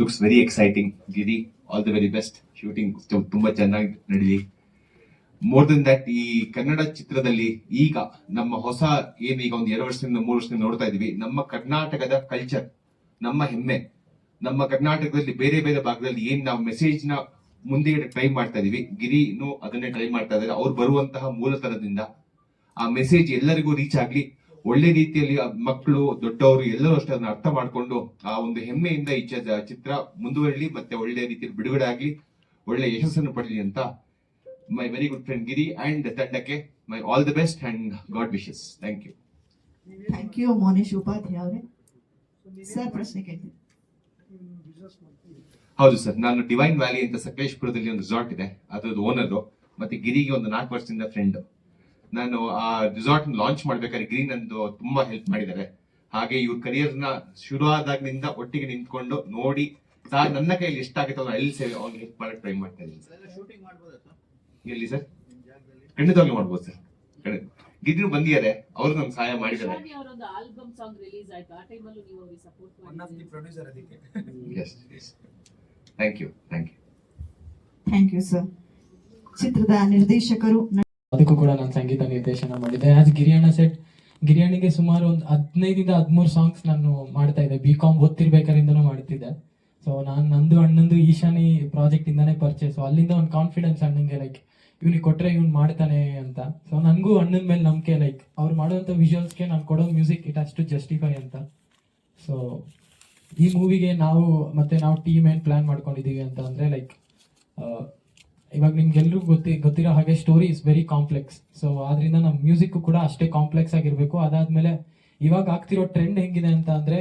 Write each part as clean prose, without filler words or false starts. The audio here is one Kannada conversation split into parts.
Looks very exciting. Giri, all the very best. Shooting ತುಂಬಾ ಚೆನ್ನಾಗಿ ನಡೀಲಿ. ಮೋರ್ ದನ್ ದಟ್, ಈ ಕನ್ನಡ ಚಿತ್ರದಲ್ಲಿ ಈಗ ನಮ್ಮ ಹೊಸ ಏನೀಗ ಒಂದು 2 ವರ್ಷದಿಂದ 3 ವರ್ಷದಿಂದ ನೋಡ್ತಾ ಇದೀವಿ, ನಮ್ಮ ಕರ್ನಾಟಕದ ಕಲ್ಚರ್, ನಮ್ಮ ಹೆಮ್ಮೆ, ನಮ್ಮ ಕರ್ನಾಟಕದಲ್ಲಿ ಬೇರೆ ಬೇರೆ ಭಾಗದಲ್ಲಿ ಏನ್ ನಾವು ಮೆಸೇಜ್ ನ ಮುಂದೆ ಟ್ರೈ ಮಾಡ್ತಾ ಇದೀವಿ, ಗಿರಿನು ಅದನ್ನೇ ಟ್ರೈ ಮಾಡ್ತಾ ಇದ್ದಾರೆ. ಅವ್ರು ಬರುವಂತಹ ಮೂಲತನದಿಂದ ಆ ಮೆಸೇಜ್ ಎಲ್ಲರಿಗೂ ರೀಚ್ ಆಗ್ಲಿ, ಒಳ್ಳೆ ರೀತಿಯಲ್ಲಿ ಮಕ್ಕಳು ದೊಡ್ಡವರು ಎಲ್ಲರೂ ಅಷ್ಟೇ ಅದನ್ನ ಅರ್ಥ ಮಾಡ್ಕೊಂಡು ಆ ಒಂದು ಹೆಮ್ಮೆಯಿಂದ ಈ ಚಿತ್ರ ಮುಂದುವರಲಿ, ಮತ್ತೆ ಒಳ್ಳೆ ರೀತಿಯಲ್ಲಿ ಬಿಡುಗಡೆ ಆಗ್ಲಿ, ಒಳ್ಳೆ ಯಶಸ್ಸನ್ನು ಪಡಲಿ ಅಂತ my very good friend Giri and ತಂಡಕ್ಕೆ my all the best and God wishes. Thank you. Thank you Monish Upadhyaya ಅವರೇ. ಸರ್ ಪ್ರಶ್ನೆ ಕೇಳ್ತೀನಿ. ಹೌದು ಸರ್, ನಾನು ಡಿವೈನ್ ವ್ಯಾಲಿ ಅಂತ ಸಕಲೇಶ್ಪುರದಲ್ಲಿ ಒಂದು ರಿಸಾರ್ಟ್ ಇದೆ, ಅದ್ರದ್ದು ಓನರ್. ಮತ್ತೆ ಗಿರಿಗೆ ಒಂದು 4 ವರ್ಷದಿಂದ ಫ್ರೆಂಡ್. ನಾನು ಆ ರಿಸಾರ್ಟ್ ಲಾಂಚ್ ಮಾಡ್ಬೇಕಾದ್ರೆ ಗಿರಿ ನಂದು ತುಂಬಾ ಹೆಲ್ಪ್ ಮಾಡಿದ್ದಾರೆ. ಹಾಗೆ ಇವ್ರ ಕರಿಯರ್ ನ ಶುರು ಆದಾಗಿನಿಂದ ಒಟ್ಟಿಗೆ ನಿಂತ್ಕೊಂಡು ನೋಡಿ ನನ್ನ ಕೈಯಲ್ಲಿ ಎಷ್ಟಾಗುತ್ತೆ ಅಲ್ಲಿ ಸೇವೆ ಅವ್ರಿಗೆ ಹೆಲ್ಪ್ ಮಾಡಕ್ ಟ್ರೈ ಮಾಡ್ತಾ ಇದ್ದೀನಿ. ಎಲ್ಲಿ ಸರ್? ಖಂಡಿತವಾಗ್ಲೂ ಮಾಡ್ಬೋದು ಸರ್. ಗಿರಿನು ಬಂದಿದ್ದಾರೆ, ಅವರು ನಮ್ಗೆ ಸಹಾಯ ಮಾಡಿದ್ದಾರೆ. Thank you thank you sir. ಚಿತ್ರದ ನಿರ್ದೇಶಕರು, ಅದಕ್ಕೂ ಕೂಡ ನಾನು ಸಂಗೀತ ನಿರ್ದೇಶನ ಮಾಡಿದ್ದೆ. ಆಸ್ ಗಿರಿಯಣ್ಣ ಸೆಟ್, ಗಿರಿಯಣ್ಣಿಗೆ ಸುಮಾರು ಒಂದು 15-13 ಸಾಂಗ್ಸ್ ನಾನು ಮಾಡ್ತಾ ಇದ್ದೆ. BCom ಓದ್ತಿರ್ಬೇಕಾರಿಂದನೂ ಮಾಡ್ತಿದ್ದೆ. ಸೊ ನಾನು ನಂದು ಅಣ್ಣಂದು ಈಶಾನಿ ಪ್ರಾಜೆಕ್ಟ್ ಇಂದಾನೆ ಪರಿಚಯ. ಸೊ ಅಲ್ಲಿಂದ ಒಂದು ಕಾನ್ಫಿಡೆನ್ಸ್ ಅಣ್ಣಂಗೆ, ಲೈಕ್ ಇವ್ನಿಗೆ ಕೊಟ್ರೆ ಇವ್ನು ಮಾಡ್ತಾನೆ ಅಂತ. ಸೊ ನನಗೂ ಅಣ್ಣನ ಮೇಲೆ ನಂಬಿಕೆ, ಲೈಕ್ ಅವ್ರು ಮಾಡುವಂಥ ವಿಜುವಲ್ಸ್ಗೆ ನಾನು ಕೊಡೋ music it has to justify ಅಂತ. ಸೊ ಈ ಮೂವಿಗೆ ನಾವು ಟೀಮ್ ಏನು ಪ್ಲಾನ್ ಮಾಡ್ಕೊಂಡಿದ್ದೀವಿ ಅಂತ ಅಂದರೆ, ಲೈಕ್ ಇವಾಗ ನಿಮ್ಗೆಲ್ರಿಗೂ ಗೊತ್ತಿರೋ ಹಾಗೆ story is very complex. So ಆದ್ರಿಂದ ನಮ್ಮ ಮ್ಯೂಸಿಕ್ ಕೂಡ ಅಷ್ಟೇ ಕಾಂಪ್ಲೆಕ್ಸ್ ಆಗಿರಬೇಕು. ಅದಾದ್ಮೇಲೆ ಇವಾಗ ಆಗ್ತಿರೋ ಟ್ರೆಂಡ್ ಹೆಂಗಿದೆ ಅಂತ ಅಂದರೆ,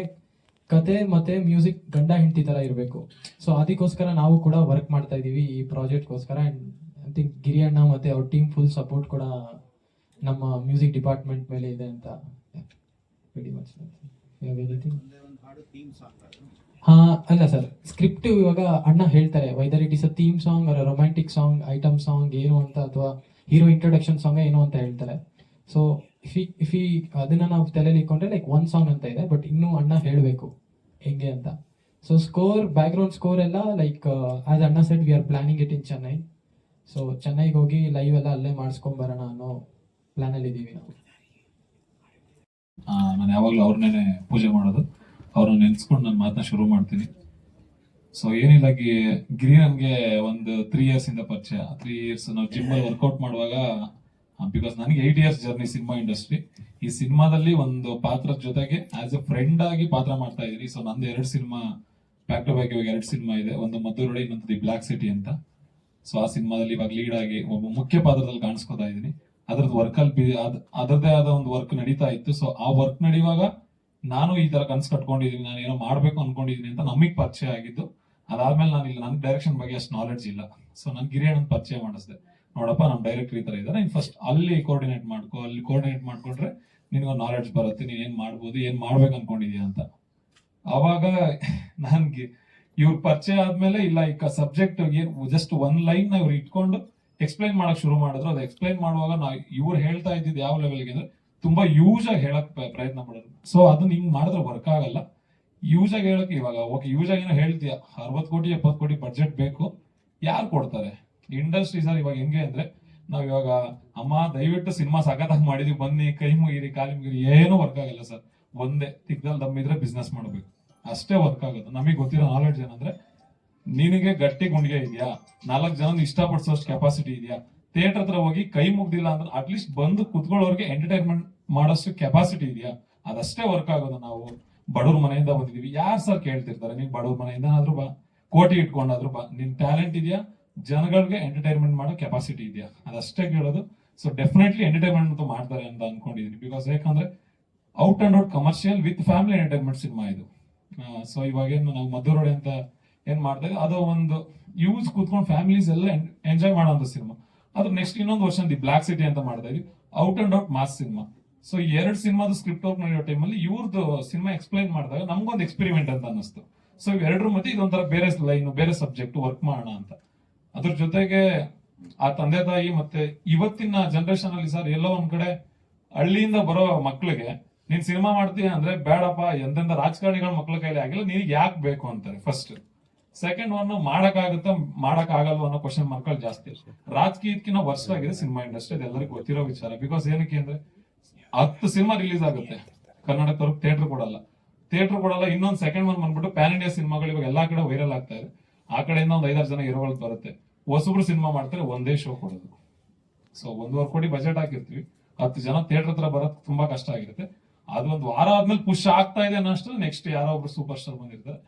ಕತೆ ಮತ್ತೆ ಮ್ಯೂಸಿಕ್ ಗಂಡ ಹೆಂಡತಿ ಥರ ಇರಬೇಕು. ಸೊ ಅದಕ್ಕೋಸ್ಕರ ನಾವು ಕೂಡ ವರ್ಕ್ ಮಾಡ್ತಾ ಇದ್ದೀವಿ ಈ ಪ್ರಾಜೆಕ್ಟ್ಗೋಸ್ಕರ. ಆ್ಯಂಡ್ ಐ ಥಿಂಕ್ ಗಿರಿ ಅಣ್ಣ ಮತ್ತು ಅವ್ರ ಟೀಮ್ ಫುಲ್ ಸಪೋರ್ಟ್ ಕೂಡ ನಮ್ಮ ಮ್ಯೂಸಿಕ್ ಡಿಪಾರ್ಟ್ಮೆಂಟ್ ಮೇಲೆ ಇದೆ ಅಂತ. ಅಲ್ಲ ಸರ್, ಸ್ಕ್ರಿಪ್ಟ್ ಇವಾಗ ಅಣ್ಣ ಹೇಳ್ತಾರೆ, whether it is a theme song or romantic song, item song ಏನು ಅಂತ, ಅಥವಾ ಹೀರೋ ಇಂಟ್ರೊಡಕ್ಷನ್ ಸಾಂಗ್ ಏನು ಅಂತ ಹೇಳ್ತಾರೆ. ಸೊ ಇಫ್ ಅದನ್ನ ನಾವು ತಲೆಯಲ್ಲಿ ಇಟ್ಕೊಂಡ್ರೆ ಲೈಕ್ 1 ಸಾಂಗ್ ಅಂತ ಇದೆ, ಬಟ್ ಇನ್ನೂ ಅಣ್ಣ ಹೇಳಬೇಕು ಹೆಂಗೆ ಅಂತ. ಸೊ ಸ್ಕೋರ್, ಬ್ಯಾಕ್ಗ್ರೌಂಡ್ ಸ್ಕೋರ್ ಎಲ್ಲ ಲೈಕ್ ಆಸ್ ಅಣ್ಣ said we are planning it in Chennai. So ಚೆನ್ನೈಗೆ ಹೋಗಿ ಲೈವ್ ಎಲ್ಲ ಅಲ್ಲೇ ಮಾಡಿಸ್ಕೊಂಬರೋಣ ಅನ್ನೋ ಪ್ಲಾನಲ್ಲಿ ಇದ್ದೀವಿ ನಾವು. ನಾನು ಯಾವಾಗಲೂ ಅವ್ರನ್ನೇ ಪೂಜೆ ಮಾಡೋದು, ಅವ್ರನ್ನ ನೆನ್ಸ್ಕೊಂಡು ನಾನು ಮಾತನ್ನ ಶುರು ಮಾಡ್ತೀನಿ. ಸೊ ಏನಿಲ್ಲ, ಗಿರಿ ನಮಗೆ ಒಂದು 3 years ಇಂದ ಪರಿಚಯ. 3 years ನಾವು ಜಿಮ್ಮಲ್ಲಿ ವರ್ಕೌಟ್ ಮಾಡುವಾಗ, ಬಿಕಾಸ್ ನನಗೆ 8 years ಜರ್ನಿ ಸಿನಿಮಾ ಇಂಡಸ್ಟ್ರಿ. ಈ ಸಿನಿಮಾದಲ್ಲಿ ಒಂದು ಪಾತ್ರದ ಜೊತೆಗೆ ಆಸ್ ಎ ಫ್ರೆಂಡ್ ಆಗಿ ಪಾತ್ರ ಮಾಡ್ತಾ ಇದೀನಿ. ಸೊ ನಂದು 2 ಸಿನಿಮಾ ಬ್ಯಾಕ್ ಟು ಬ್ಯಾಕ್, ಇವಾಗ 2 ಸಿನಿಮಾ ಇದೆ. ಒಂದು ಮದ್ದೂರೊಡೆ, ಇನ್ನೊಂದು ದಿ ಬ್ಲಾಕ್ ಸಿಟಿ ಅಂತ. ಸೊ ಆ ಸಿನಿಮಾದಲ್ಲಿ ಇವಾಗ ಲೀಡ್ ಆಗಿ ಒಬ್ಬ ಮುಖ್ಯ ಪಾತ್ರದಲ್ಲಿ ಕಾಣಿಸ್ಕೊತಾ ಇದ್ದೀನಿ. ಅದ್ರದ್ದು ವರ್ಕಲ್ಲಿ ಅದರದೇ ಆದ ಒಂದು ವರ್ಕ್ ನಡೀತಾ ಇತ್ತು. ಸೊ ಆ ವರ್ಕ್ ನಡೆಯುವಾಗ ನಾನು ಈ ತರ ಕನ್ಸು ಕಟ್ಕೊಂಡಿದೀನಿ, ನಾನು ಏನೋ ಮಾಡ್ಬೇಕು ಅನ್ಕೊಂಡಿದೀನಿ ಅಂತ ನಮಗ್ ಪರಿಚಯ ಆಗಿದ್ದು. ಅದಾದ್ಮೇಲೆ ನಾನು ಇಲ್ಲಿ ನನ್ಗೆ ಡೈರೆಕ್ಷನ್ ಬಗ್ಗೆ ಅಷ್ಟು ನಾಲೆಡ್ಜ್ ಇಲ್ಲ. ಸೊ ನನ್ ಗಿರಿಯಣ್ಣನ ಪರಿಚಯ ಮಾಡಿಸ್ದೆ, ನೋಡಪ್ಪ ನಮ್ಮ ಡೈರೆಕ್ಟರ್ ಈ ತರ ಇದ್ದಾರೆ, ನೀನ್ ಫಸ್ಟ್ ಅಲ್ಲಿ ಕೋರ್ಡಿನೇಟ್ ಮಾಡ್ಕೊಂಡ್ರೆ ನಿನ್ಗೆ ನಾಲೆಡ್ಜ್ ಬರುತ್ತೆ, ನೀನ್ ಏನ್ ಮಾಡ್ಬೋದು, ಏನ್ ಮಾಡ್ಬೇಕು ಅನ್ಕೊಂಡಿದ್ಯಾ ಅಂತ. ಅವಾಗ ನನ್ಗೆ ಇವ್ರ ಪರಿಚಯ ಆದ್ಮೇಲೆ, ಇಲ್ಲ ಈಗ ಸಬ್ಜೆಕ್ಟ್ ಏನ್ ಜಸ್ಟ್ 1 ಲೈನ್ ಇವ್ರು ಇಟ್ಕೊಂಡು ಎಕ್ಸ್ಪ್ಲೈನ್ ಮಾಡಕ್ ಶುರು ಮಾಡಿದ್ರು. ಅದು ಎಕ್ಸ್ಪ್ಲೈನ್ ಮಾಡುವಾಗ ಇವ್ರು ಹೇಳ್ತಾ ಇದ್ದಿದ್ದು ಯಾವ ಲೆವೆಲ್ಗೆ ಅಂದ್ರೆ, ತುಂಬಾ ಯೂಸ್ ಆಗಿ ಹೇಳಕ್ ಪ್ರಯತ್ನ ಮಾಡೋದು. ಸೊ ಅದನ್ನ ಹಿಂಗ್ ಮಾಡಿದ್ರೆ ವರ್ಕ್ ಆಗಲ್ಲ. ಯೂಸ್ ಆಗಿ ಹೇಳಕ್, ಇವಾಗ ಓಕೆ ಯೂಸ್ ಆಗಿ ಏನೋ ಹೇಳ್ತೀಯ, 60 ಕೋಟಿ 70 ಕೋಟಿ ಬಡ್ಜೆಟ್ ಬೇಕು, ಯಾರು ಕೊಡ್ತಾರೆ? ಇಂಡಸ್ಟ್ರಿ ಸರ್ ಇವಾಗ ಹೆಂಗೆ ಅಂದ್ರೆ, ನಾವ್ ಇವಾಗ ಅಮ್ಮ ದಯವಿಟ್ಟು ಸಿನಿಮಾ ಸಖತ್ತಾಗಿ ಮಾಡಿದೀವಿ ಬನ್ನಿ ಕೈ ಮುಗಿರಿ ಕಾಲಿ ಮುಗಿರಿ, ಏನೂ ವರ್ಕ್ ಆಗಲ್ಲ ಸರ್. ಒಂದೇ ತಿಕ್ದಲ್ಲಿ ದಮ್ಮಿದ್ರೆ ಬಿಸ್ನೆಸ್ ಮಾಡಬೇಕು, ಅಷ್ಟೇ ವರ್ಕ್ ಆಗುತ್ತೆ. ನಮಗೆ ಗೊತ್ತಿರೋ ನಾಲೆಡ್ಜ್ ಏನಂದ್ರೆ, ನಿನಗೆ ಗಟ್ಟಿ ಗುಂಡಿಗೆ ಇದೆಯಾ, 4 ಜನ ಇಷ್ಟಪಡಿಸೋಷ್ಟು ಕೆಪಾಸಿಟಿ ಇದೆಯಾ, ಥಿಯೇಟರ್ ಹತ್ರ ಹೋಗಿ ಕೈ ಮುಗ್ದಿಲ್ಲ ಅಂದ್ರೆ ಅಟ್ಲೀಸ್ಟ್ ಬಂದು ಕುತ್ಕೊಳ್ಳೋರ್ಗೆ ಎಂಟರ್ಟೈನ್ಮೆಂಟ್ ಮಾಡೋಷ್ಟು ಕೆಪಾಸಿಟಿ ಇದೆಯಾ, ಅದಷ್ಟೇ ವರ್ಕ್ ಆಗೋದು. ನಾವು ಬಡವ್ರ ಮನೆಯಿಂದ ಬಂದಿದೀವಿ, ಯಾರು ಸರ್ ಕೇಳ್ತಿರ್ತಾರೆ, ನೀನ್ ಬಡವ್ರ ಮನೆಯಿಂದ ಆದ್ರೂ ಬಾ, ಕೋಟಿ ಇಟ್ಕೊಂಡಾದ್ರೂ ಬಾ, ನಿನ್ ಟ್ಯಾಲೆಂಟ್ ಇದೆಯಾ, ಜನಗಳಿಗೆ ಎಂಟರ್ಟೈನ್ಮೆಂಟ್ ಮಾಡೋ ಕೆಪಾಸಿಟಿ ಇದೆಯಾ, ಅದಷ್ಟೇ ಕೇಳೋದು. ಸೊ ಡೆಫಿನೆಟ್ಲಿ ಎಂಟರ್ಟೈನ್ಮೆಂಟ್ ಅಂತ ಮಾಡ್ತಾರೆ ಅಂತ ಅನ್ಕೊಂಡಿದೀನಿ. ಬಿಕಾಸ್ ಯಾಕಂದ್ರೆ out and out commercial with family entertainment cinema ಇದು. ಸೊ ಇವಾಗೇನು ನಾವು ಮದ್ದೂರೊಡೆ ಅಂತ ಏನ್ ಮಾಡ್ತಾ ಇದ್ದೀವಿ, ಅದು ಒಂದು ಯೂಸ್ ಕೂತ್ಕೊಂಡು ಫ್ಯಾಮಿಲೀಸ್ ಎಲ್ಲ ಎಂಜಾಯ್ ಮಾಡೋಂಥ ಸಿನಿಮಾ. ಅದ್ರ ನೆಕ್ಸ್ಟ್ ಇನ್ನೊಂದು ವರ್ಷ ದಿ ಬ್ಲಾಕ್ ಸಿಟಿ ಅಂತ ಮಾಡ್ತಾ ಇದೀವಿ, out and out mass cinema. So 2 ಸಿನಿಮಾದ ಸ್ಕ್ರಿಪ್ಟ್ ವರ್ಕ್ ನಡೆಯೋ ಟೈಮಲ್ಲಿ ಇವ್ರದ್ದು ಸಿನಿಮಾ ಎಕ್ಸ್ಪ್ಲೈನ್ ಮಾಡಿದಾಗ ನಮ್ಗೊಂದು ಎಕ್ಸ್ಪೆರಿಮೆಂಟ್ ಅಂತ ಅನ್ನಿಸ್ತು. ಸೊ ಇವೆರಡರ ಮಧ್ಯೆ ಇದೊಂಥರ ಬೇರೆ ಲೈನ್, ಬೇರೆ ಸಬ್ಜೆಕ್ಟ್ ವರ್ಕ್ ಮಾಡೋಣ ಅಂತ. ಅದ್ರ ಜೊತೆಗೆ ಆ ತಂದೆ ತಾಯಿ ಮತ್ತೆ ಇವತ್ತಿನ ಜನರೇಷನ್ ಅಲ್ಲಿ ಸರ್ ಎಲ್ಲೋ ಒಂದ್ ಕಡೆ ಹಳ್ಳಿಯಿಂದ ಬರೋ ಮಕ್ಳಿಗೆ ನೀನ್ ಸಿನಿಮಾ ಮಾಡ್ತೀಯ ಅಂದ್ರೆ ಬೇಡಪ್ಪ, ಎಂತೆಂತ ರಾಜಕಾರಣಿಗಳ ಮಕ್ಳ ಕೈಲಿ ಆಗಿಲ್ಲ, ನಿನಗೆ ಯಾಕೆ ಬೇಕು ಅಂತಾರೆ ಫಸ್ಟ್. ಸೆಕೆಂಡ್ ಒನ್ ಮಾಡಕ್ಕಾಗಲ್ವ ಅನ್ನೋ ಕ್ವಶನ್ ಮಾರ್ಕ್ಗಳು ಜಾಸ್ತಿ. ರಾಜಕೀಯಕ್ಕಿಂತ ವರ್ಸ್ಟ್ ಆಗಿದೆ ಸಿನಿಮಾ ಇಂಡಸ್ಟ್ರಿ, ಅದು ಎಲ್ಲರಿಗೂ ಗೊತ್ತಿರೋ ವಿಚಾರ. ಬಿಕಾಸ್ ಏನಕ್ಕೆ ಅಂದ್ರೆ 10 ಸಿನಿಮಾ ರಿಲೀಸ್ ಆಗುತ್ತೆ, ಕರ್ನಾಟಕದವ್ರಿಗೆ ಥಿಯೇಟರ್ ಕೊಡಲ್ಲ. ಇನ್ನೊಂದು ಸೆಕೆಂಡ್ ಒನ್ ಬಂದ್ಬಿಟ್ಟು ಪ್ಯಾನ್ ಇಂಡಿಯಾ ಸಿನಿಮಾಗಳು ಇವಾಗ ಎಲ್ಲಾ ಕಡೆ ವೈರಲ್ ಆಗ್ತಾ ಇದೆ. ಆ ಕಡೆಯಿಂದ ಒಂದು 5-6 ಜನ ಹೀರೋಗಳು ಬರುತ್ತೆ, ಹೊಸಬ್ರು ಸಿನಿಮಾ ಮಾಡ್ತಾರೆ, ಒಂದೇ ಶೋ ಕೊಡೋದು. ಸೊ 1.5 ಕೋಟಿ ಬಜೆಟ್ ಹಾಕಿರ್ತೀವಿ, 10 ಜನ ಥಿಯೇಟರ್ ಹತ್ರ ಬರೋದು ತುಂಬಾ ಕಷ್ಟ ಆಗಿರುತ್ತೆ. ಅದು ಒಂದು ವಾರ ಆದ್ಮೇಲೆ ಪುಷ್ ಆಗ್ತಾ ಇದೆ ಅನ್ನೋಷ್ಟು ನೆಕ್ಸ್ಟ್ ಯಾರೋ ಒಬ್ರು ಸೂಪರ್ ಸ್ಟಾರ್ ಬಂದಿರ್ತಾರೆ,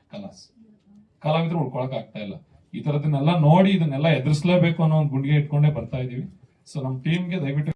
ಕಲಾವಿದ್ರು ಉಳ್ಕೊಳಕ್ ಆಗ್ತಾ ಇಲ್ಲ. ಈ ತರದನ್ನೆಲ್ಲ ನೋಡಿ ಇದನ್ನೆಲ್ಲ ಎದುರಿಸಲೇಬೇಕು ಅನ್ನೋ ಒಂದು ಗುಂಡಿಗೆ ಇಟ್ಕೊಂಡೇ ಬರ್ತಾ ಇದೀವಿ. ಸೊ ನಮ್ ಟೀಮ್ಗೆ ದಯವಿಟ್ಟು